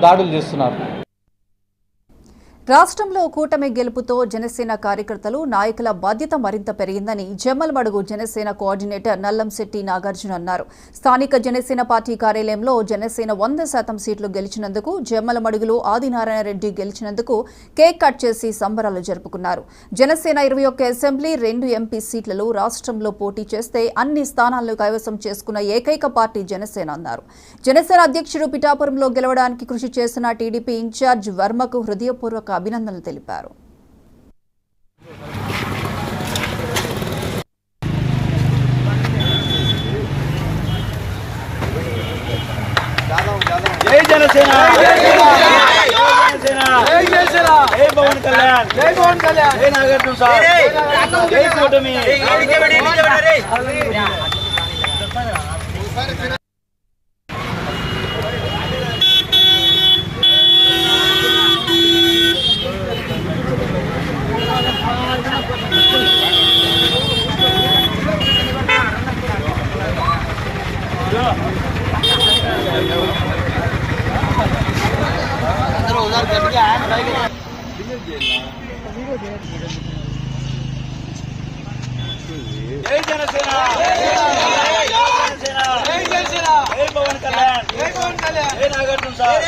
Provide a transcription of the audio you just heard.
దాడులు చేస్తున్నారు. రాష్ట్రంలో కూటమి గెలుపుతో జనసేన కార్యకర్తలు నాయకుల బాధ్యత మరింత పెరిగిందని జమ్మలమడుగు జనసేన కోఆర్డినేటర్ నల్లంశెట్టి నాగార్జున అన్నారు. స్థానిక జనసేన పార్టీ కార్యాలయంలో జనసేన 100% సీట్లు గెలిచినందుకు, జమ్మలమడుగులో ఆదినారాయణ రెడ్డి గెలిచినందుకు కేక్ కట్ చేసి సంబరాలు జరుపుకున్నారు. జనసేన 21 అసెంబ్లీ, 2 ఎంపీ సీట్లలో రాష్ట్రంలో పోటీ చేస్తే అన్ని స్థానాలను కైవసం చేసుకున్న ఏకైక పార్టీ జనసేన అన్నారు. జనసేన అధ్యక్షుడు పిఠాపురంలో గెలవడానికి కృషి చేసిన టీడీపీ ఇన్ఛార్జ్ వర్మకు హృదయపూర్వక అభినందనలు తెలిపారు. జై జనసేన, జై జనసేన, జై జనసేన, జై పవన్ కళ్యాణ్, జై పవన్ కళ్యాణ్, జై నాగార్జున సార్, జై కూటమి. జై జనసేన, జై జనసేన, జై పవన్ కళ్యాణ్, జై నాగార్జున సార్.